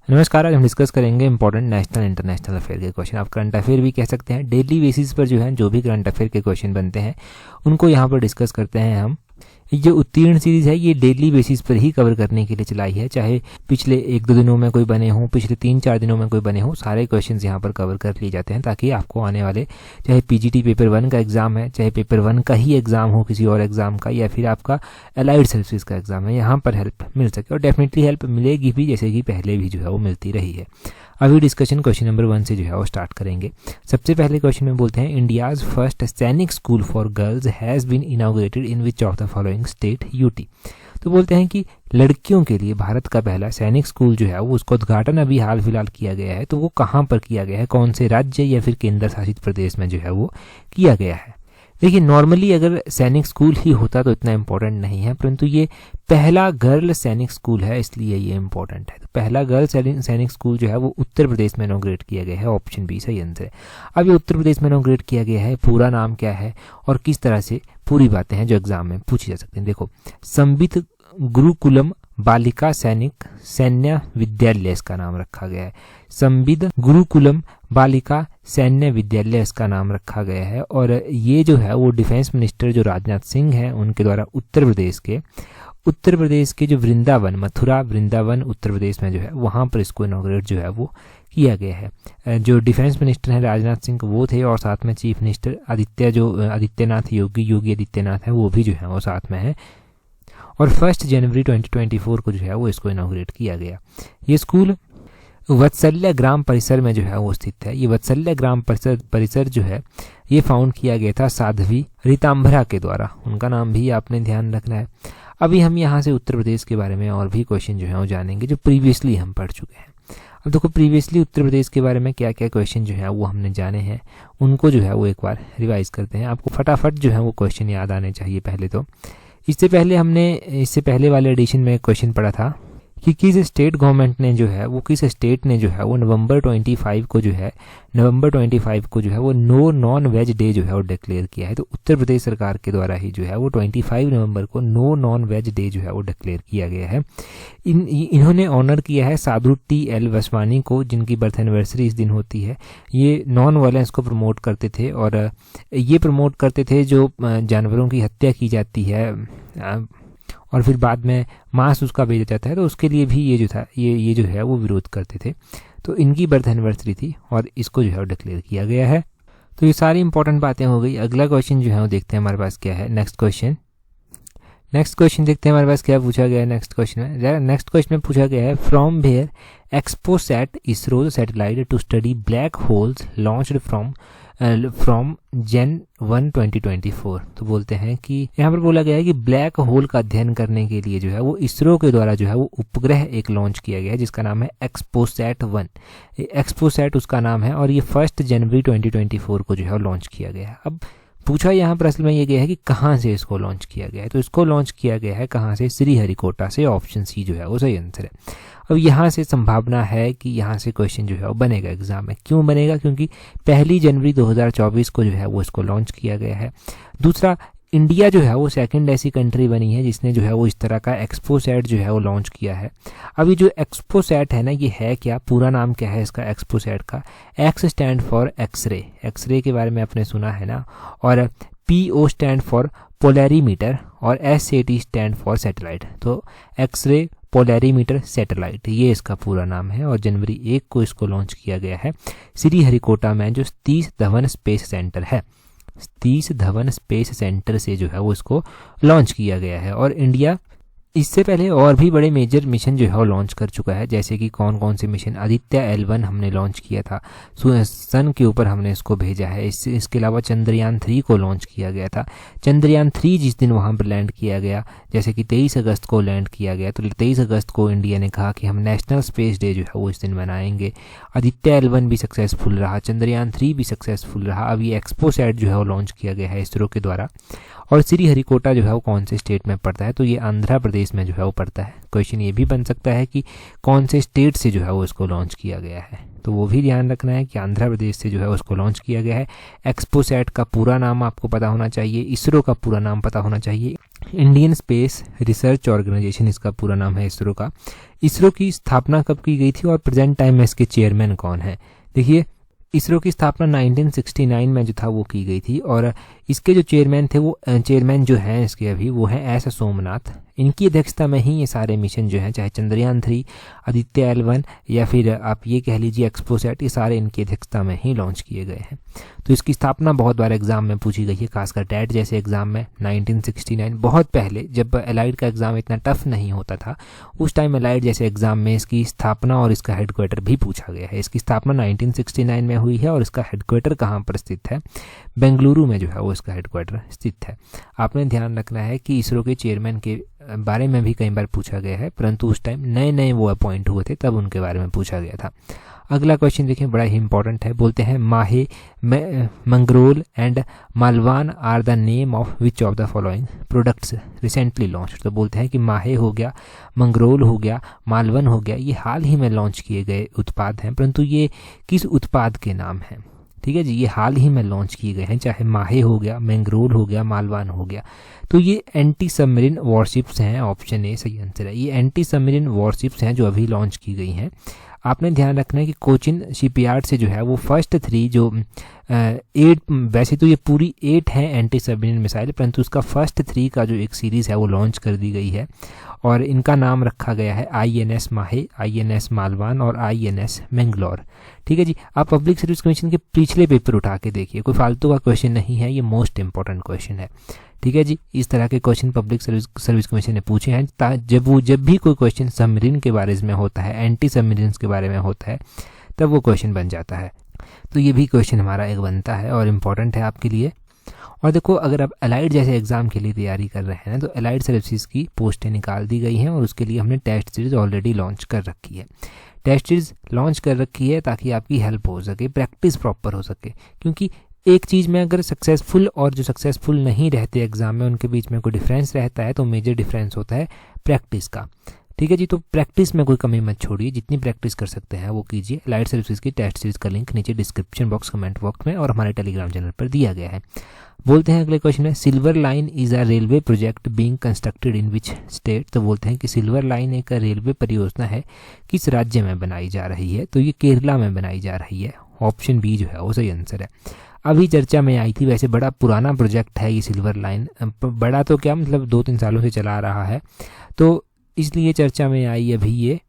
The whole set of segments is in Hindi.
नमस्कार। आज हम डिस्कस करेंगे इंपॉर्टेंट नेशनल इंटरनेशनल अफेयर के क्वेश्चन। आप करंट अफेयर भी कह सकते हैं। डेली बेसिस पर जो भी करंट अफेयर के क्वेश्चन बनते हैं उनको यहाँ पर डिस्कस करते हैं हम। ये उत्तीर्ण सीरीज है, ये डेली बेसिस पर ही कवर करने के लिए चलाई है। चाहे पिछले 1-2 दिनों में कोई बने हों, पिछले 3-4 दिनों में कोई बने हों, सारे क्वेश्चंस यहाँ पर कवर कर लिए जाते हैं ताकि आपको आने वाले, चाहे पीजीटी पेपर 1 का एग्जाम है, चाहे पेपर 1 का ही एग्जाम हो किसी और एग्जाम का, या फिर आपका अलाइड सर्विसेज का एग्जाम है, यहाँ पर हेल्प मिल सके। और डेफिनेटली हेल्प मिलेगी भी, जैसे कि पहले भी वो मिलती रही है। अभी डिस्कशन क्वेश्चन नंबर 1 से वो स्टार्ट करेंगे। सबसे पहले क्वेश्चन में बोलते हैं, India's first Sainik school for girls has been inaugurated in which of the following state UT. तो बोलते हैं कि लड़कियों के लिए भारत का पहला सैनिक स्कूल वो उसका उद्घाटन अभी हाल फिलहाल किया गया है। तो वो कहाँ पर किया गया है, कौन से राज्य या फिर केंद्र शासित प्रदेश में वो किया गया है। देखिए, नॉर्मली अगर सैनिक स्कूल ही होता तो इतना इम्पोर्टेंट नहीं है, परंतु ये पहला गर्ल सैनिक स्कूल है, इसलिए ये इम्पोर्टेंट है। तो पहला गर्ल सैनिक स्कूल वो उत्तर प्रदेश में इनॉग्रेट किया गया है। ऑप्शन बी सही आंसर है। अब ये उत्तर प्रदेश में इनॉग्रेट किया गया है, पूरा नाम क्या है और किस तरह से, पूरी बातें हैं जो एग्जाम में पूछी जा सकती हैं। देखो, संबित गुरुकुलम बालिका सैन्य विद्यालय इसका नाम रखा गया है। संबित गुरुकुलम बालिका सैन्य विद्यालय इसका नाम रखा गया है। और ये वो डिफेंस मिनिस्टर जो राजनाथ सिंह हैं उनके द्वारा उत्तर प्रदेश के जो वृंदावन, मथुरा वृंदावन उत्तर प्रदेश में वहाँ पर इसको इनॉग्रेट वो किया गया है। जो डिफेंस मिनिस्टर हैं राजनाथ सिंह वो थे, और साथ में चीफ मिनिस्टर आदित्यनाथ योगी आदित्यनाथ हैं, वो भी वो साथ में है। और 1 जनवरी 2024 को वो इसको इनॉग्रेट किया गया। ये स्कूल वत्सल्य ग्राम परिसर में वो स्थित है। ये वत्सल्य ग्राम परिसर ये फाउंड किया गया था साध्वी रीतांभरा के द्वारा। उनका नाम भी आपने ध्यान रखना है। अभी हम यहाँ से उत्तर प्रदेश के बारे में और भी क्वेश्चन वो जानेंगे जो प्रीवियसली हम पढ़ चुके हैं। अब देखो, प्रीवियसली उत्तर प्रदेश के बारे में क्या क्या क्वेश्चन वो हमने जाने हैं, उनको वो एक बार रिवाइज करते हैं। आपको फटाफट वो क्वेश्चन याद आने चाहिए। पहले तो इससे पहले वाले एडिशन में क्वेश्चन पढ़ा था कि किस स्टेट गवर्नमेंट ने किस स्टेट ने वो नवंबर 25 को वो नो नॉन वेज डे वो डिक्लेयर किया है। तो उत्तर प्रदेश सरकार के द्वारा ही वो 25 नवंबर को नो नॉन वेज डे वो डिक्लेयर किया गया है। इन्होंने ऑनर किया है साधु T.L. वासवानी को, जिनकी बर्थ एनिवर्सरी इस दिन होती है। ये नॉन वायलेंस को प्रमोट करते थे, और ये प्रमोट करते थे जो जानवरों की हत्या की जाती है और फिर बाद में मांस उसका बेचा जाता है, तो उसके लिए भी ये वो विरोध करते थे। तो इनकी बर्थ एनिवर्सरी थी और इसको डिक्लेयर किया गया है। तो ये सारी इंपॉर्टेंट बातें हो गई। अगला क्वेश्चन वो देखते हैं हमारे पास क्या है। नेक्स्ट क्वेश्चन देखते हैं हमारे पास क्या पूछा गया है। नेक्स्ट क्वेश्चन में पूछा गया है, from where XPoSat ISRO satellite to study black holes launched from Jan 1 2024। तो बोलते हैं कि यहाँ पर बोला गया है कि ब्लैक होल का अध्ययन करने के लिए वो इसरो के द्वारा वो उपग्रह एक लॉन्च किया गया है, जिसका नाम है एक्सपोसैट 1। एक्सपोसैट उसका नाम है, और ये 1 जनवरी 2024 को लॉन्च किया गया है। अब पूछा यहाँ पर असल में ये गया है कि कहाँ से इसको लॉन्च किया गया है। तो इसको लॉन्च किया गया है कहाँ से, श्रीहरिकोटा से। ऑप्शन सी वो सही आंसर है। अब यहाँ से संभावना है कि यहाँ से क्वेश्चन वो बनेगा एग्जाम में। क्यों बनेगा? क्योंकि 1 जनवरी 2024 को वो इसको लॉन्च किया गया है। दूसरा, इंडिया वो सेकंड ऐसी कंट्री बनी है जिसने वो इस तरह का एक्सपोसैट वो लॉन्च किया है। अभी जो एक्सपोसैट है ना, ये है क्या, पूरा नाम क्या है इसका एक्सपोसैट का? X stand for X-ray. X-ray के बारे में आपने सुना है ना। और PO स्टैंड फॉर पोलैरीमीटर, और SAT स्टैंड फॉर सैटेलाइट। तो एक्सरे पोलैरीमीटर सैटेलाइट, ये इसका पूरा नाम है। और जनवरी 1 को इसको लॉन्च किया गया है श्रीहरिकोटा में, जो सतीश धवन स्पेस सेंटर है। सतीश धवन स्पेस सेंटर से वो इसको लॉन्च किया गया है। और इंडिया इससे पहले और भी बड़े मेजर मिशन लॉन्च कर चुका है, जैसे कि कौन से मिशन? आदित्य L1 हमने लॉन्च किया था, सन के ऊपर हमने इसको भेजा है। इसके अलावा चंद्रयान 3 को लॉन्च किया गया था। चंद्रयान 3 जिस दिन वहाँ पर लैंड किया गया, जैसे कि 23 अगस्त को लैंड किया गया, तो 23 अगस्त को इंडिया ने कहा कि हम नेशनल स्पेस डे वो इस दिन मनाएंगे। आदित्य L1 भी सक्सेसफुल रहा, चंद्रयान 3 भी सक्सेसफुल रहा। अब ये एक्सपोसैट वो लॉन्च किया गया है इसरो के द्वारा। और श्रीहरिकोटा वो कौन से स्टेट में पड़ता है? तो ये आंध्र प्रदेश में वो पड़ता है। क्वेश्चन ये भी बन सकता है कि कौन से स्टेट से वो इसको लॉन्च किया गया है, तो वो भी ध्यान रखना है कि आंध्र प्रदेश से उसको लॉन्च किया गया है। एक्सपोसैट का पूरा नाम आपको पता होना चाहिए, इसरो का पूरा नाम पता होना चाहिए। इंडियन स्पेस रिसर्च ऑर्गेनाइजेशन इसका पूरा नाम है इसरो का। इसरो की स्थापना कब की गई थी और प्रेजेंट टाइम में इसके चेयरमैन कौन है? देखिए, इसरो की स्थापना 1969 में जो था वो की गई थी और इसके जो चेयरमैन थे वो चेयरमैन जो हैं इसके अभी वो हैं एस सोमनाथ। इनकी अध्यक्षता में ही ये सारे मिशन जो हैं, चाहे चंद्रयान 3, आदित्य L1 या फिर आप ये कह लीजिए एक्सपोसैट, ये सारे इनकी अध्यक्षता में ही लॉन्च किए गए हैं। तो इसकी स्थापना बहुत बार एग्जाम में पूछी गई है, खासकर टेट जैसे एग्जाम में। 1969 बहुत पहले जब एलाइड का एग्जाम इतना टफ नहीं होता था, उस टाइम एलाइड जैसे एग्जाम में इसकी स्थापना और इसका हेडक्वार्टर भी पूछा गया है। इसकी स्थापना 1969 में हुई है और इसका हेडक्वार्टर कहाँ पर स्थित है? बेंगलुरु में जो है वो इसका हेडक्वार्टर स्थित है। आपने ध्यान रखना है कि इसरो के चेयरमैन के बारे में भी कई बार पूछा गया है, परंतु उस टाइम नए नए वो अपॉइंट हुए थे तब उनके बारे में पूछा गया था। अगला क्वेश्चन देखिए, बड़ा ही इंपॉर्टेंट है। बोलते हैं Mahe, Mangrol and Malvan are the name of which of the following products recently launch. तो बोलते हैं कि माहे हो गया, मंगरोल हो गया, मालवन हो गया, ये हाल ही में लॉन्च किए गए उत्पाद हैं, परंतु ये किस उत्पाद के नाम हैं? ठीक है जी, ये हाल ही में लॉन्च किए गए हैं, चाहे माहे हो गया, मैंग्रोल हो गया, मालवान हो गया। तो ये एंटी सबमरीन वॉरशिप्स हैं, ऑप्शन ए सही आंसर है। ये एंटी सबमरीन वॉरशिप्स हैं जो अभी लॉन्च की गई हैं। आपने ध्यान रखना है कि कोचिन शिपयार्ड से जो है वो फर्स्ट 3 जो 8, वैसे तो ये पूरी 8 हैं एंटी सबमरीन मिसाइल, परंतु उसका फर्स्ट 3 का जो एक सीरीज़ है वो लॉन्च कर दी गई है और इनका नाम रखा गया है INS माहे, INS मालवान और INS मैंगलोर। ठीक है जी, आप पब्लिक सर्विस कमीशन के पिछले पेपर उठा के देखिए, कोई फालतू का क्वेश्चन नहीं है, ये मोस्ट इंपॉर्टेंट क्वेश्चन है। ठीक है जी, इस तरह के क्वेश्चन पब्लिक सर्विस कमीशन ने पूछे हैं। जब भी कोई क्वेश्चन सबमरीन के बारे में होता है, एंटी सबमरीन के बारे में होता है, तब वो क्वेश्चन बन जाता है। तो ये भी क्वेश्चन हमारा एक बनता है और इम्पॉर्टेंट है आपके लिए। और देखो, अगर आप एलाइड जैसे एग्जाम के लिए तैयारी कर रहे हैं तो एलाइड सर्विसेज की पोस्टें निकाल दी गई हैं और उसके लिए हमने टेस्ट सीरीज ऑलरेडी लॉन्च कर रखी है। टेस्ट सीरीज लॉन्च कर रखी है ताकि आपकी हेल्प हो सके, प्रैक्टिस प्रॉपर हो सके, क्योंकि एक चीज़ में अगर सक्सेसफुल और जो सक्सेसफुल नहीं रहते एग्जाम में उनके बीच में कोई डिफरेंस रहता है तो मेजर डिफरेंस होता है प्रैक्टिस का। ठीक है जी, तो प्रैक्टिस में कोई कमी मत छोड़िए, जितनी प्रैक्टिस कर सकते हैं वो कीजिए। एलाइड सर्विसेज की टेस्ट सीरीज का लिंक नीचे डिस्क्रिप्शन बॉक्स, कमेंट बॉक्स में और हमारे टेलीग्राम चैनल पर दिया गया है। बोलते हैं अगले क्वेश्चन में, silver line is a railway project being constructed in which state. तो बोलते हैं कि सिल्वर लाइन एक रेलवे परियोजना है, किस राज्य में बनाई जा रही है? तो ये केरला में बनाई जा रही है। ऑप्शन बी जो है वो सही आंसर है। अभी चर्चा में आई थी, वैसे बड़ा पुराना प्रोजेक्ट है ये सिल्वर लाइन, बड़ा तो क्या मतलब 2-3 सालों से चला रहा है, तो इसलिए चर्चा में आई अभी ये,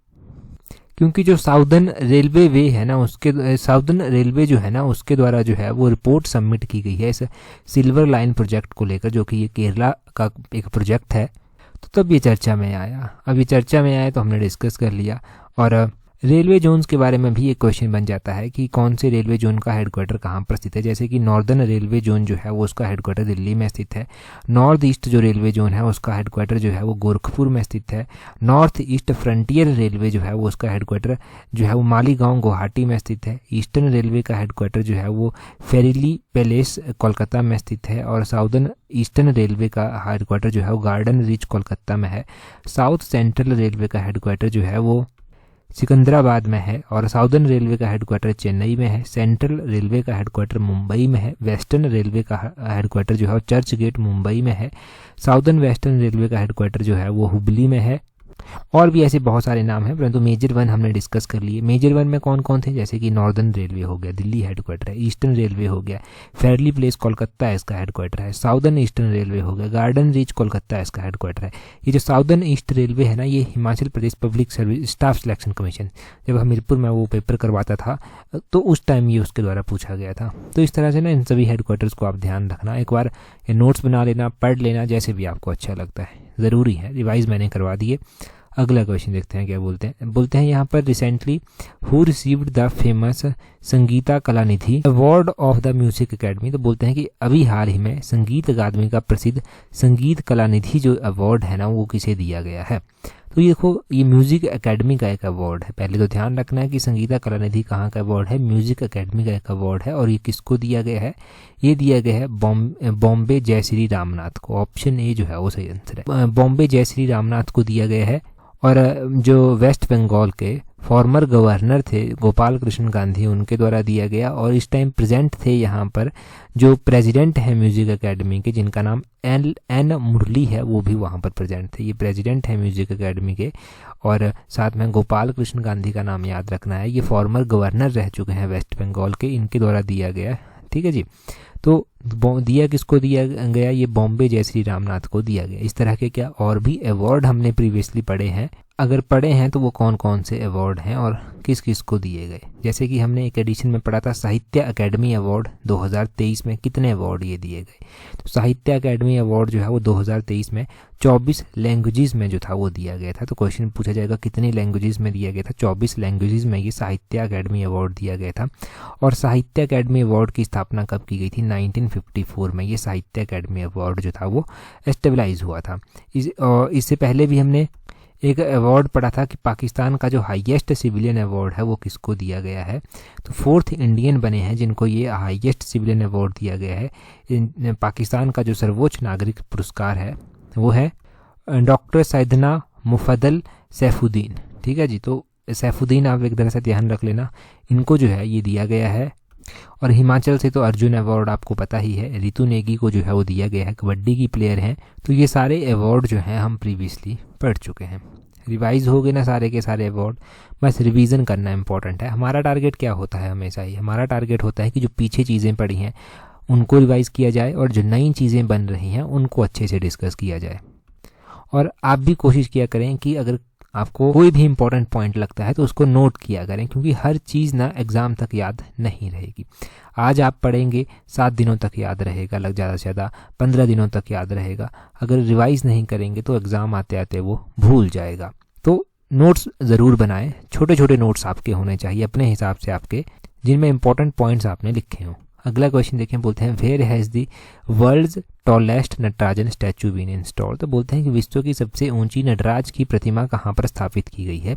क्योंकि जो साउदर्न रेलवे वे है ना, उसके साउदर्न रेलवे जो है ना उसके द्वारा जो है वो रिपोर्ट सबमिट की गई है इस सिल्वर लाइन प्रोजेक्ट को लेकर, जो कि ये केरला का एक प्रोजेक्ट है। तो तब ये चर्चा में आया, अब ये चर्चा में आया तो हमने डिस्कस कर लिया। और रेलवे जोन्स के बारे में भी एक क्वेश्चन बन जाता है कि कौन से रेलवे जोन का हेडक्वार्टर कहाँ पर स्थित है। जैसे कि नॉर्दर्न रेलवे जोन जो है वो उसका हेडक्वार्टर दिल्ली में स्थित है। नॉर्थ ईस्ट जो रेलवे जोन है उसका हेडक्वार्टर जो है वो गोरखपुर में स्थित है। नॉर्थ ईस्ट फ्रंटियर रेलवे जो है वो उसका हेडक्वार्टर जो है वो मालीगांव गुवाहाटी में स्थित है। ईस्टर्न रेलवे का हेडक्वार्टर जो है वो फेरिली पैलेस कोलकाता में स्थित है। और साउदर्न ईस्टर्न रेलवे का हेडक्वार्टर जो है वो गार्डन रीच कोलकाता में है। साउथ सेंट्रल रेलवे का हेडक्वार्टर जो है वो सिकंदराबाद में है। और साउदर्न रेलवे का हेडक्वार्टर चेन्नई में है। सेंट्रल रेलवे का हेडक्वार्टर मुंबई में है। वेस्टर्न रेलवे का हेडक्वार्टर जो है वो चर्च गेट मुंबई में है। साउदर्न वेस्टर्न रेलवे का हेडक्वार्टर जो है वो हुबली में है। और भी ऐसे बहुत सारे नाम हैं, परंतु मेजर 1 हमने डिस्कस कर लिए। मेजर 1 में कौन कौन थे, जैसे कि नॉर्दर्न रेलवे हो गया, दिल्ली हेडक्वार्टर है। ईस्टर्न रेलवे हो गया, फेरली प्लेस कोलकाता इसका हेडक्वार्टर है। साउदर्न ईस्टर्न रेलवे हो गया, गार्डन रीच कोलकाता इसका हेडक्वार्टर है। ये जो साउदर्न ईस्ट रेलवे है ना, ये Himachal Pradesh public service staff selection commission, जब हमीरपुर में वो पेपर करवाता था तो उस टाइम ये उसके द्वारा पूछा गया था। तो इस तरह से ना इन सभी हेडक्वार्टर्स को आप ध्यान रखना, एक बार ये नोट्स बना लेना, पढ़ लेना, जैसे भी आपको अच्छा लगता है, ज़रूरी है। रिवाइज मैंने करवा दिए। अगला क्वेश्चन देखते हैं क्या बोलते हैं यहाँ पर, recently who received the famous Sangeeta Kalanidhi award of the music academy. तो बोलते हैं कि अभी हाल ही में संगीत अकादमी का प्रसिद्ध संगीत कलानिधि जो अवार्ड है ना वो किसे दिया गया है। तो ये देखो, ये म्यूजिक एकेडमी का एक अवार्ड है। पहले तो ध्यान रखना है कि संगीता कलानिधि कहाँ का अवार्ड है, म्यूजिक एकेडमी का एक अवार्ड है। और ये किसको दिया गया है, ये दिया गया है बॉम्बे जयश्री रामनाथ को। ऑप्शन ए जो है वो सही आंसर है, बॉम्बे जयश्री रामनाथ को दिया गया है। और जो वेस्ट बंगाल के फॉर्मर गवर्नर थे गोपाल कृष्ण गांधी, उनके द्वारा दिया गया। और इस टाइम प्रेजेंट थे यहाँ पर जो प्रेसिडेंट हैं म्यूजिक एकेडमी के, जिनका नाम एन मुरली है, वो भी वहाँ पर प्रेजेंट थे। ये प्रेसिडेंट है म्यूजिक एकेडमी के। और साथ में गोपाल कृष्ण गांधी का नाम याद रखना है, ये फॉर्मर गवर्नर रह चुके हैं वेस्ट बंगाल के, इनके द्वारा दिया गया। ठीक है जी। तो दिया किसको दिया गया? ये बॉम्बे जयश्री रामनाथ को दिया गया। इस तरह के क्या और भी अवार्ड हमने प्रीवियसली पढ़े हैं? अगर पढ़े हैं तो वो कौन कौन से अवार्ड हैं और किस किस को दिए गए? जैसे कि हमने एक एडिशन में पढ़ा था साहित्य अकेडमी अवार्ड 2023 में कितने अवार्ड ये दिए गए। तो साहित्य अकेडमी अवार्ड जो है वो 2023 में 24 लैंग्वेजेस में जो था वो दिया गया था। तो क्वेश्चन पूछा जाएगा कितनी लैंग्वेजेस में दिया गया था? 24 लैंग्वेजेस में ये साहित्य अकेडमी अवार्ड दिया गया था। और साहित्य अकेडमी अवार्ड की स्थापना कब की गई थी? 1954 में ये साहित्य अकेडमी अवार्ड जो था वो एस्टेबलाइज हुआ था। इससे पहले भी हमने एक अवार्ड पढ़ा था कि पाकिस्तान का जो हाईएस्ट सिविलियन अवार्ड है वो किसको दिया गया है। तो 4th इंडियन बने हैं जिनको ये हाईएस्ट सिविलियन अवार्ड दिया गया है। पाकिस्तान का जो सर्वोच्च नागरिक पुरस्कार है वो है डॉक्टर सैयदना मुफद्दल सैफुद्दीन। ठीक है जी। तो सैफुद्दीन आप एक तरह से ध्यान रख लेना, इनको जो है ये दिया गया है। और हिमाचल से तो अर्जुन अवार्ड आपको पता ही है, रितु नेगी को जो है वो दिया गया है, कबड्डी की प्लेयर हैं। तो ये सारे अवार्ड जो हैं हम प्रीवियसली पढ़ चुके हैं। रिवाइज हो गए ना सारे के सारे अवार्ड, बस रिवीजन करना इंपॉर्टेंट है। हमारा टारगेट क्या होता है हमेशा ही? हमारा टारगेट होता है कि जो पीछे चीज़ें पढ़ी हैं उनको रिवाइज किया जाए और जो नई चीज़ें बन रही हैं उनको अच्छे से डिस्कस किया जाए। और आप भी कोशिश किया करें कि अगर आपको कोई भी इंपॉर्टेंट पॉइंट लगता है तो उसको नोट किया करें, क्योंकि हर चीज़ ना एग्ज़ाम तक याद नहीं रहेगी। आज आप पढ़ेंगे 7 दिनों तक याद रहेगा, ज़्यादा से ज़्यादा 15 दिनों तक याद रहेगा। अगर रिवाइज नहीं करेंगे तो एग्ज़ाम आते आते वो भूल जाएगा। तो नोट्स ज़रूर बनाएं, छोटे छोटे नोट्स आपके होने चाहिए अपने हिसाब से आपके, जिनमें इंपॉर्टेंट पॉइंट्स आपने लिखे हों। अगला क्वेश्चन देखें, बोलते हैं where has the world's tallest Natarajan statue been installed. तो बोलते हैं कि विश्व की सबसे ऊंची नटराज की प्रतिमा कहाँ पर स्थापित की गई है।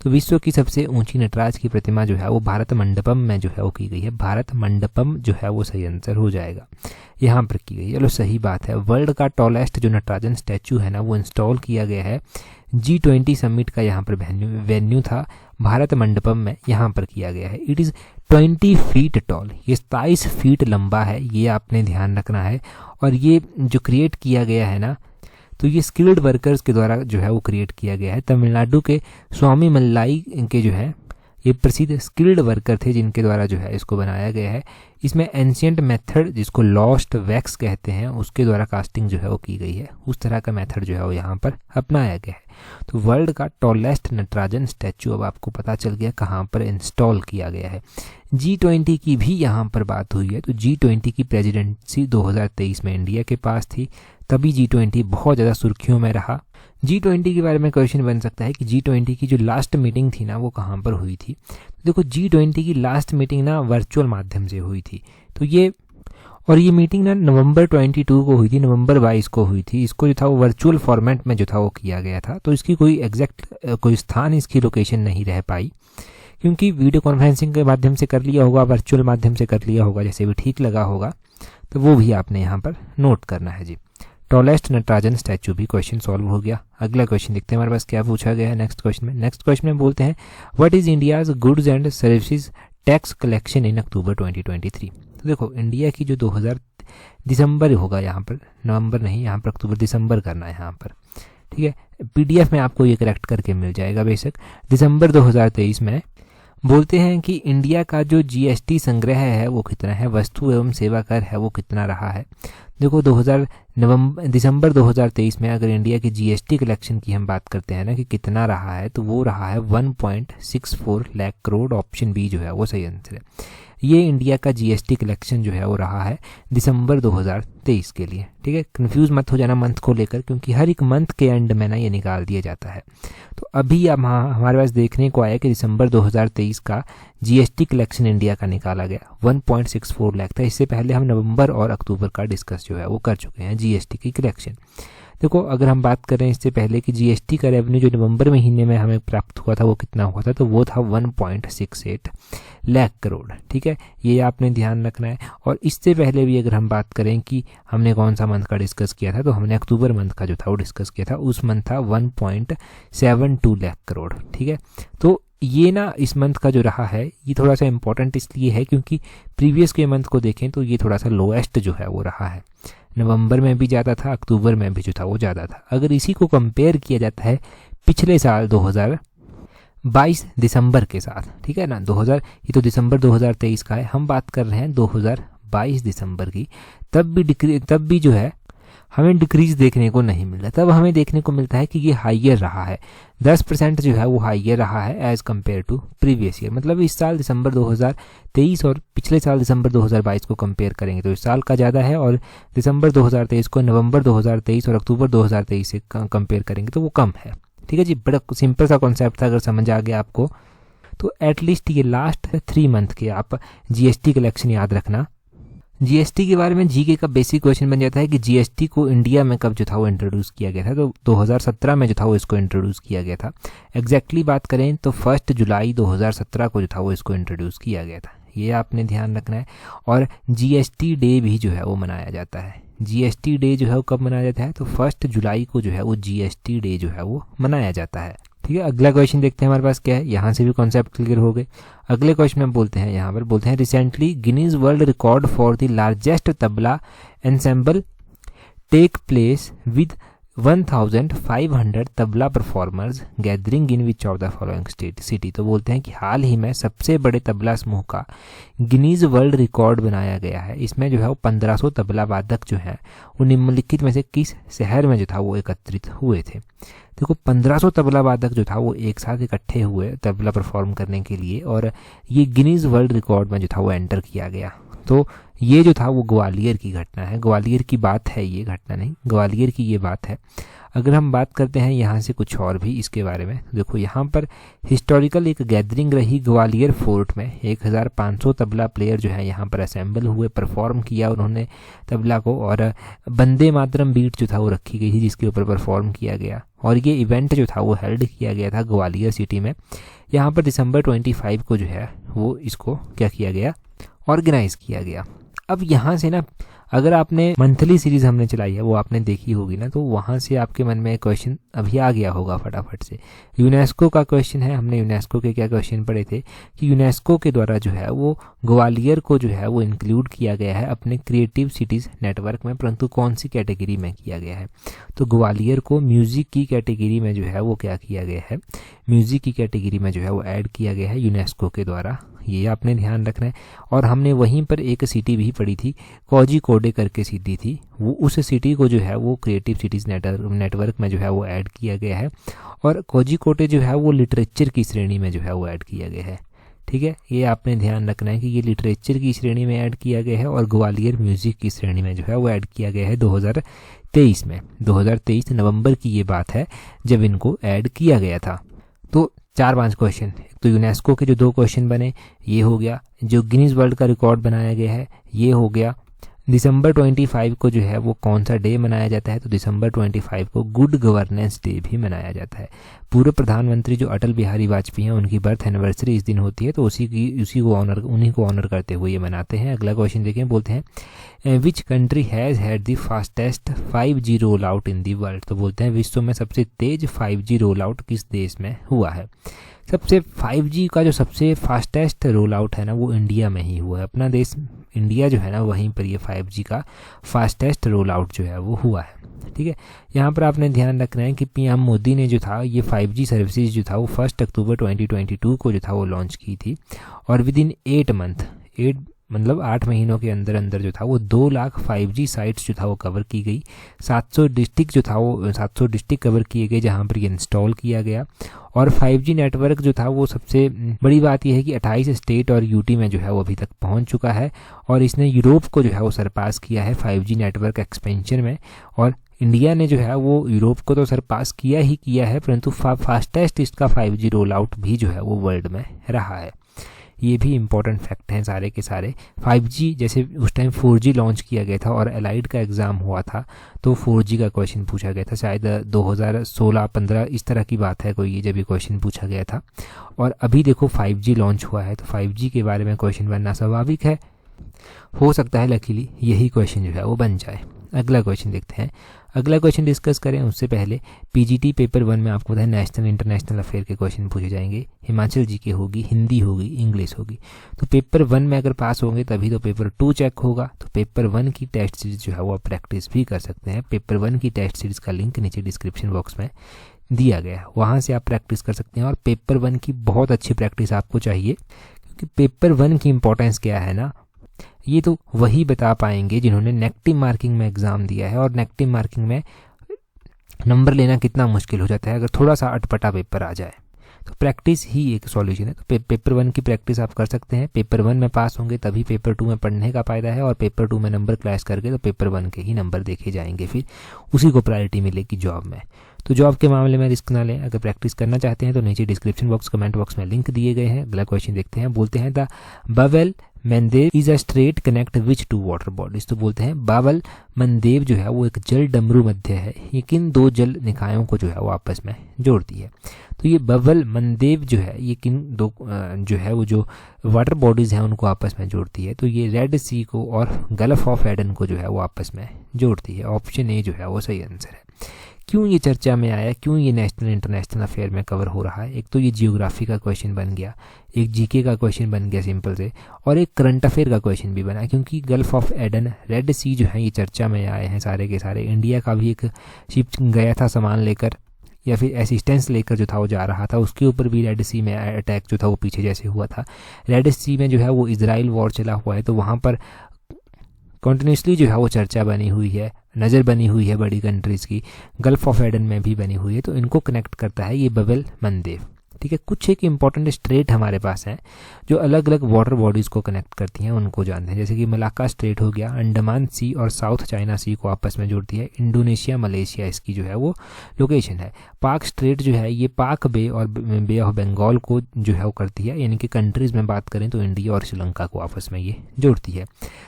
तो विश्व की सबसे ऊंची नटराज की प्रतिमा जो है वो भारत मंडपम में जो है वो की गई है। भारत मंडपम जो है वो सही आंसर हो जाएगा, यहाँ पर की गई है। चलो सही बात है। वर्ल्ड का टॉलेस्ट जो नटराजन स्टैचू है ना वो इंस्टॉल किया गया है G20 समिट का यहाँ पर वेन्यू था भारत मंडपम में, यहाँ पर किया गया है। इट इज़ 20 फीट टॉल, ये 27 फीट लंबा है, ये आपने ध्यान रखना है। और ये जो क्रिएट किया गया है ना, तो ये स्किल्ड वर्कर्स के द्वारा जो है वो क्रिएट किया गया है। तमिलनाडु के स्वामी मल्लाई के जो है ये प्रसिद्ध स्किल्ड वर्कर थे जिनके द्वारा जो है इसको बनाया गया है। इसमें एंशियंट मेथड जिसको लॉस्ट वैक्स कहते हैं उसके द्वारा कास्टिंग जो है वो की गई है। उस तरह का मेथड जो है वो यहाँ पर अपनाया गया है। तो वर्ल्ड का टॉलेस्ट नटराजन स्टैचू अब आपको पता चल गया कहाँ पर इंस्टॉल किया गया है। G20 की भी यहाँ पर बात हुई है। तो G20 की प्रेसिडेंसी 2023 में इंडिया के पास थी, तभी G20 बहुत ज़्यादा सुर्खियों में रहा। G20 के बारे में क्वेश्चन बन सकता है कि G20 की जो लास्ट मीटिंग थी ना वो कहाँ पर हुई थी। तो देखो G20 की लास्ट मीटिंग ना वर्चुअल माध्यम से हुई थी। तो ये मीटिंग ना नवंबर 22 को हुई थी, नवंबर 22 को हुई थी। इसको जो था वो वर्चुअल फॉर्मेट में जो था वो किया गया था। तो इसकी कोई एग्जैक्ट कोई स्थान, इसकी लोकेशन नहीं रह पाई, क्योंकि वीडियो कॉन्फ्रेंसिंग के माध्यम से कर लिया होगा, वर्चुअल माध्यम से कर लिया होगा, जैसे भी ठीक लगा होगा। तो वो भी आपने यहाँ पर नोट करना है जी। टॉलेस्ट नटराजन स्टैचू भी क्वेश्चन सॉल्व हो गया। अगला क्वेश्चन देखते हैं हमारे पास क्या पूछा गया है नेक्स्ट क्वेश्चन में बोलते हैं what is India's goods and services tax collection in October 2023। तो देखो इंडिया की जो 2000 दिसंबर होगा, यहाँ पर नवंबर नहीं, यहाँ पर अक्टूबर दिसंबर करना है यहाँ पर, ठीक है। PDF में आपको ये करेक्ट करके मिल जाएगा बेशक। दिसंबर 2023 में बोलते हैं कि इंडिया का जो GST संग्रह है वो कितना है, वस्तु एवं सेवा कर है वो कितना रहा है। देखो दिसंबर 2023 में अगर इंडिया की GST कलेक्शन की हम बात करते हैं ना कि कितना रहा है, तो वो रहा है 1.64 लाख करोड़। ऑप्शन बी जो है वो सही आंसर है। ये इंडिया का GST कलेक्शन जो है वो रहा है दिसंबर 2023 के लिए, ठीक है। कंफ्यूज मत हो जाना मंथ को लेकर, क्योंकि हर एक मंथ के एंड में ना ये निकाल दिया जाता है। तो अभी अब हमारे पास देखने को आया कि दिसंबर 2023 का GST कलेक्शन इंडिया का निकाला गया 1.64 लाख था। इससे पहले हम नवंबर और अक्टूबर का डिस्कस जो है वो कर चुके हैं GST की कलेक्शन। देखो अगर हम बात करें इससे पहले कि जीएसटी का रेवेन्यू जो नवंबर महीने में हमें प्राप्त हुआ था वो कितना हुआ था, तो वो था 1.68 लाख करोड़। ठीक है, ये आपने ध्यान रखना है। और इससे पहले भी अगर हम बात करें कि हमने कौन सा मंथ का डिस्कस किया था, तो हमने अक्टूबर मंथ का जो था वो डिस्कस किया था, उस मंथ था 1.72 लाख करोड़। ठीक है, तो ये ना इस मंथ का जो रहा है ये थोड़ा सा इंपॉर्टेंट इसलिए है क्योंकि प्रीवियस के मंथ को देखें तो ये थोड़ा सा लोएस्ट जो है वो रहा है। नवंबर में भी ज़्यादा था, अक्टूबर में भी जो था वो ज़्यादा था। अगर इसी को कंपेयर किया जाता है पिछले साल 2022 दिसंबर के साथ, ठीक है ना, ये तो दिसंबर 2023 का है, हम बात कर रहे हैं 2022 दिसंबर की, तब भी जो है हमें डिक्रीज देखने को नहीं मिल रहा। तब हमें देखने को मिलता है कि ये हाइयर रहा है, 10% जो है वो हाइयर रहा है as compared to previous year. मतलब इस साल दिसंबर 2023 और पिछले साल दिसंबर 2022 को कंपेयर करेंगे तो इस साल का ज़्यादा है, और दिसंबर 2023 को नवंबर 2023 और अक्टूबर 2023 से कंपेयर करेंगे तो वो कम है। ठीक है जी, बड़ा सिंपल सा कॉन्सेप्ट था, अगर समझ आ गया आपको तो एटलीस्ट ये लास्ट 3 मंथ के आप जीएसटी कलेक्शन याद रखना। जीएसटी के बारे में जीके का बेसिक क्वेश्चन बन जाता है कि जीएसटी को इंडिया में कब जो था वो इंट्रोड्यूस किया गया था, तो 2017 में जो था वो इसको इंट्रोड्यूस किया गया था। एग्जैक्टली बात करें तो 1 जुलाई 2017 को जो था वो इसको इंट्रोड्यूस किया गया था, ये आपने ध्यान रखना है। और जीएसटी डे भी जो है वो मनाया जाता है। जीएसटी डे जो है वो कब मनाया जाता है, तो 1 जुलाई को जो है वो जीएसटी डे जो है वो मनाया जाता है। ठीक है, अगला क्वेश्चन देखते हैं हमारे पास क्या है। यहाँ से भी कॉन्सेप्ट क्लियर हो गए। अगले क्वेश्चन में बोलते हैं, यहाँ पर बोलते हैं recently Guinness world record for the largest tabla ensemble take place with 1500 tabla performers gathering in which of the following city. तो बोलते हैं कि हाल ही में सबसे बड़े तबला समूह का गिनीज वर्ल्ड रिकॉर्ड बनाया गया है। इसमें जो है वो 1500 तबला वादक जो हैं वो निम्नलिखित में से किस शहर में जो था वो एकत्रित हुए थे। देखो 1500 तबला वादक जो था वो एक साथ इकट्ठे हुए तबला परफॉर्म करने के लिए, और ये गिनीज वर्ल्ड रिकॉर्ड में जो था वो एंटर किया गया। तो ये जो था वो ग्वालियर की घटना है, ग्वालियर की बात है, ये घटना नहीं, ग्वालियर की ये बात है। अगर हम बात करते हैं यहाँ से कुछ और भी इसके बारे में, देखो यहाँ पर हिस्टोरिकल एक गैदरिंग रही ग्वालियर फोर्ट में। 1500 तबला प्लेयर जो है यहाँ पर असेंबल हुए, परफॉर्म किया उन्होंने तबला को, और वंदे मातरम बीट जो था वो रखी गई थी जिसके ऊपर परफॉर्म किया गया। और ये इवेंट जो था वो हेल्ड किया गया था ग्वालियर सिटी में। यहाँ पर दिसंबर 25 को जो है वो इसको क्या किया गया, ऑर्गेनाइज किया गया। अब यहाँ से ना अगर आपने मंथली सीरीज हमने चलाई है वो आपने देखी होगी ना, तो वहाँ से आपके मन में एक क्वेश्चन अभी आ गया होगा फटाफट से। यूनेस्को का क्वेश्चन है। हमने यूनेस्को के क्या क्वेश्चन पढ़े थे कि यूनेस्को के द्वारा जो है वो ग्वालियर को जो है वो इंक्लूड किया गया है अपने क्रिएटिव सिटीज़ नेटवर्क में, परंतु कौन सी कैटेगरी में किया गया है, तो ग्वालियर को म्यूज़िक की कैटेगरी में जो है वो क्या किया गया है, म्यूज़िक की कैटेगरी में जो है वो ऐड किया गया है यूनेस्को के द्वारा। ये आपने ध्यान रखना है। और हमने वहीं पर एक सिटी भी पढ़ी थी, कोझिकोडे करके सिटी थी, वो उस सिटी को जो है वो क्रिएटिव सिटीज़ नेटवर्क में जो है वो ऐड किया गया है। और कोझिकोडे जो है वो लिटरेचर की श्रेणी में जो है वो ऐड किया गया है। ठीक है, ये आपने ध्यान रखना है कि ये लिटरेचर की श्रेणी में ऐड किया गया है और ग्वालियर म्यूज़िक की श्रेणी में जो है वो ऐड किया गया है 2023 में। 2023 नवंबर की ये बात है जब इनको ऐड किया गया था। तो 4-5 क्वेश्चन, तो यूनेस्को के जो 2 क्वेश्चन बने ये हो गया, जो गिनीज वर्ल्ड का रिकॉर्ड बनाया गया है ये हो गया। दिसंबर 25 को जो है वो कौन सा डे मनाया जाता है, तो दिसंबर 25 को गुड गवर्नेंस डे भी मनाया जाता है। पूर्व प्रधानमंत्री जो अटल बिहारी वाजपेयी हैं उनकी बर्थ एनिवर्सरी इस दिन होती है, तो उन्हीं को ऑनर करते हुए ये मनाते हैं। अगला क्वेश्चन देखें, बोलते हैं which country has had the fastest 5G roll out in the world. तो बोलते हैं विश्व में सबसे तेज 5G रोल आउट किस देश में हुआ है। सबसे 5G का जो सबसे फास्टेस्ट रोल आउट है ना वो इंडिया में ही हुआ है। अपना देश इंडिया जो है ना वहीं पर ये 5G का फास्टेस्ट रोल आउट जो है वो हुआ है। ठीक है, यहाँ पर आपने ध्यान रखना है कि पीएम मोदी ने जो था ये 5G सर्विसेज जो था वो 1 अक्टूबर 2022 को जो था वो लॉन्च की थी, और विद इन 8 महीनों के अंदर अंदर जो था वो 2 लाख 5G साइट्स जो था वो कवर की गई। 700 डिस्ट्रिक्ट कवर किए गए जहाँ पर ये इंस्टॉल किया गया। और 5G नेटवर्क जो था वो सबसे बड़ी बात यह है कि 28 स्टेट और यूटी में जो है वो अभी तक पहुंच चुका है, और इसने यूरोप को जो है वो सरपास किया है 5G नेटवर्क एक्सपेंशन में। और इंडिया ने जो है वो यूरोप को तो सरपास किया है, परंतु फास्टेस्ट इसका 5G रोल आउट भी जो है वो वर्ल्ड में रहा है। ये भी इंपॉर्टेंट फैक्ट हैं सारे के सारे। 5G जैसे उस टाइम 4G लॉन्च किया गया था और एलाइड का एग्ज़ाम हुआ था तो 4G का क्वेश्चन पूछा गया था, शायद 2016-15 इस तरह की बात है कोई, ये जब ये क्वेश्चन पूछा गया था। और अभी देखो 5G लॉन्च हुआ है तो 5G के बारे में क्वेश्चन बनना स्वाभाविक है, हो सकता है लकीली यही क्वेश्चन जो है वो बन जाए। अगला क्वेश्चन देखते हैं। अगला क्वेश्चन डिस्कस करें उससे पहले पीजीटी पेपर 1 में आपको पता है नेशनल इंटरनेशनल अफेयर के क्वेश्चन पूछे जाएंगे। हिमाचल जीके होगी, हिंदी होगी, इंग्लिश होगी। तो पेपर 1 में अगर पास होंगे तभी तो पेपर 2 चेक होगा। तो पेपर 1 की टेस्ट सीरीज जो है वो आप प्रैक्टिस भी कर सकते हैं। पेपर 1 की टेस्ट सीरीज का लिंक नीचे डिस्क्रिप्शन बॉक्स में दिया गया है, वहाँ से आप प्रैक्टिस कर सकते हैं। और पेपर 1 की बहुत अच्छी प्रैक्टिस आपको चाहिए, क्योंकि पेपर 1 की इंपॉर्टेंस क्या है ना, ये तो वही बता पाएंगे जिन्होंने नेगेटिव मार्किंग में एग्ज़ाम दिया है। और नेगेटिव मार्किंग में नंबर लेना कितना मुश्किल हो जाता है अगर थोड़ा सा अटपटा पेपर आ जाए। तो प्रैक्टिस ही एक सॉल्यूशन है। तो पेपर 1 की प्रैक्टिस आप कर सकते हैं। पेपर 1 में पास होंगे तभी पेपर 2 में पढ़ने का फ़ायदा है। और पेपर 2 में नंबर क्लैश करके तो पेपर 1 के ही नंबर देखे जाएंगे, फिर उसी को प्रायोरिटी मिलेगी जॉब में। तो जॉब के मामले में रिस्क ना लें। अगर प्रैक्टिस करना चाहते हैं तो नीचे डिस्क्रिप्शन बॉक्स, कमेंट बॉक्स में लिंक दिए गए हैं। अगला क्वेश्चन देखते हैं। बोलते हैं the Bab el Mandeb is a strait connect which two water bodies. तो बोलते हैं बावल मंदेव जो है वो एक जल डमरू मध्य है, ये किन दो जल निकायों को जो है वो आपस में जोड़ती है। तो ये बावल मंदेव जो है ये किन दो जो है वो जो वाटर बॉडीज़ हैं उनको आपस में जोड़ती है। तो ये रेड सी को और गल्फ ऑफ एडन को जो है वो आपस में जोड़ती है। ऑप्शन ए जो है वो सही आंसर है। क्यों ये चर्चा में आया, क्यों ये नेशनल इंटरनेशनल अफेयर में कवर हो रहा है? एक तो ये जियोग्राफी का क्वेश्चन बन गया, एक जीके का क्वेश्चन बन गया सिंपल से, और एक करंट अफेयर का क्वेश्चन भी बना, क्योंकि गल्फ ऑफ एडन, रेड सी जो है ये चर्चा में आए हैं सारे के सारे। इंडिया का भी एक शिप गया था सामान लेकर या फिर असिस्टेंस लेकर जो था वो जा रहा था, उसके ऊपर भी रेड सी में अटैक जो था वो पीछे जैसे हुआ था। रेड सी में जो है वो इजराइल वॉर चला हुआ है, तो वहाँ पर कॉन्टिन्यूसली जो है वो चर्चा बनी हुई है, नज़र बनी हुई है बड़ी कंट्रीज़ की। गल्फ ऑफ एडन में भी बनी हुई है, तो इनको कनेक्ट करता है ये बावल मंदेव। ठीक है, कुछ एक इंपॉर्टेंट स्ट्रेट हमारे पास हैं जो अलग अलग वाटर बॉडीज़ को कनेक्ट करती हैं, उनको जानते हैं। जैसे कि मलाक्का स्ट्रेट हो गया, अंडमान सी और साउथ चाइना सी को आपस में जोड़ती है। इंडोनेशिया मलेशिया इसकी जो है वो लोकेशन है। पाक स्ट्रेट जो है ये पाक बे और बे ऑफ बंगाल को जो है वो करती है, यानी कि कंट्रीज़ में बात करें तो इंडिया और श्रीलंका को आपस में ये जोड़ती है।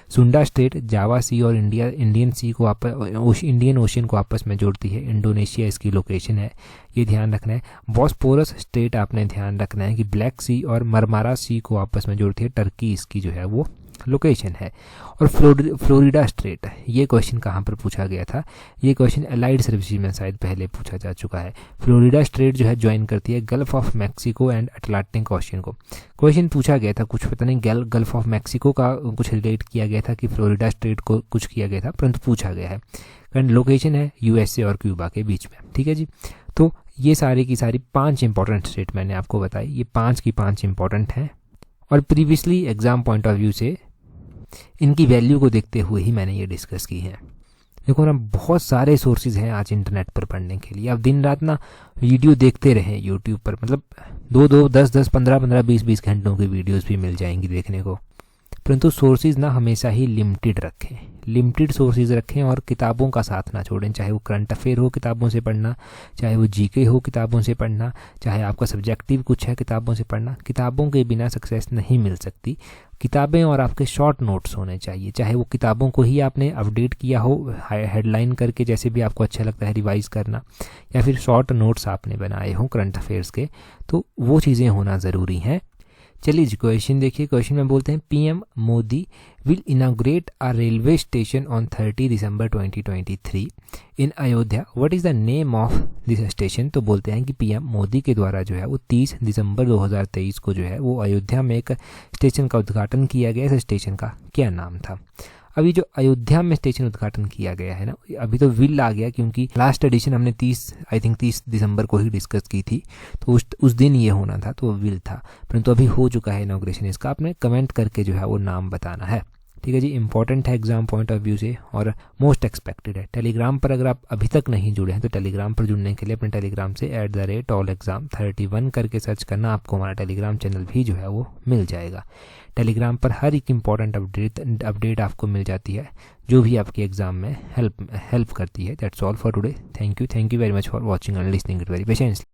सुंडा स्ट्रेट जावा सी और इंडियन सी को इंडियन ओशन को आपस में जोड़ती है। इंडोनेशिया इसकी लोकेशन है, ये ध्यान रखना है। बॉस्पोरस स्ट्रेट आपने ध्यान रखना है कि ब्लैक सी और मरमारा सी को आपस में जोड़ती है, टर्की इसकी जो है वो लोकेशन है। और फ्लोरिडा स्ट्रेट, ये क्वेश्चन कहाँ पर पूछा गया था? ये क्वेश्चन अलाइड सर्विसेज में शायद पहले पूछा जा चुका है। फ्लोरिडा स्ट्रेट जो है ज्वाइन करती है gulf of Mexico and Atlantic ocean को। क्वेश्चन पूछा गया था, कुछ पता नहीं गल्फ ऑफ मैक्सिको का कुछ रिलेट किया गया था कि फ्लोरिडा स्ट्रेट को कुछ किया गया था, परंतु पूछा गया है। कारण लोकेशन है यूएसए और क्यूबा के बीच में। ठीक है जी, तो ये सारी की सारी 5 इंपॉर्टेंट स्टेट मैंने आपको बताई, ये 5 की 5 इंपॉर्टेंट हैं। और previously exam point of view से इनकी वैल्यू को देखते हुए ही मैंने ये डिस्कस की है। देखो ना, बहुत सारे सोर्सेज हैं आज इंटरनेट पर पढ़ने के लिए। आप दिन रात ना वीडियो देखते रहें यूट्यूब पर, मतलब 2-2, 10-10, 15-15, 20-20 घंटों की वीडियोस भी मिल जाएंगी देखने को। परंतु सोर्सेज ना हमेशा ही लिमिटेड रखें, लिमिटेड सोर्सेज रखें और किताबों का साथ ना छोड़ें। चाहे वो करंट अफेयर हो किताबों से पढ़ना, चाहे वो जीके हो किताबों से पढ़ना, चाहे आपका सब्जेक्टिव कुछ है किताबों से पढ़ना। किताबों के बिना सक्सेस नहीं मिल सकती। किताबें और आपके शॉर्ट नोट्स होने चाहिए, चाहे वो किताबों को ही आपने अपडेट किया हो हेडलाइन करके, जैसे भी आपको अच्छा लगता है रिवाइज करना, या फिर शॉर्ट नोट्स आपने बनाए हों करंट अफेयर्स के, तो वो चीज़ें होना ज़रूरी हैं। चलिए जी क्वेश्चन देखिए। क्वेश्चन में बोलते हैं PM Modi will inaugurate a railway station on 30 December 2023 in Ayodhya, what is the name of this station. तो बोलते हैं कि पीएम मोदी के द्वारा जो है वो 30 दिसंबर 2023 को जो है वो अयोध्या में एक स्टेशन का उद्घाटन किया गया। इस स्टेशन का क्या नाम था? अभी जो अयोध्या में स्टेशन उद्घाटन किया गया है ना, अभी तो विल आ गया, क्योंकि लास्ट एडिशन हमने 30 दिसंबर को ही डिस्कस की थी, तो उस दिन ये होना था, तो विल था। परंतु अभी हो चुका है इनॉग्रेशन इसका। आपने कमेंट करके जो है वो नाम बताना है। ठीक है जी, इंपॉर्टेंट है एग्जाम पॉइंट ऑफ व्यू से और मोस्ट एक्सपेक्टेड है। टेलीग्राम पर अगर आप अभी तक नहीं जुड़े हैं तो टेलीग्राम पर जुड़ने के लिए अपने टेलीग्राम से @allexam31 करके सर्च करना, आपको हमारा टेलीग्राम चैनल भी जो है वो मिल जाएगा। टेलीग्राम पर हर एक इंपॉर्टेंट अपडेट आपको मिल जाती है जो भी आपके एग्जाम में हेल्प करती है। That's all for today. Thank you very much for watching and listening it very patiently.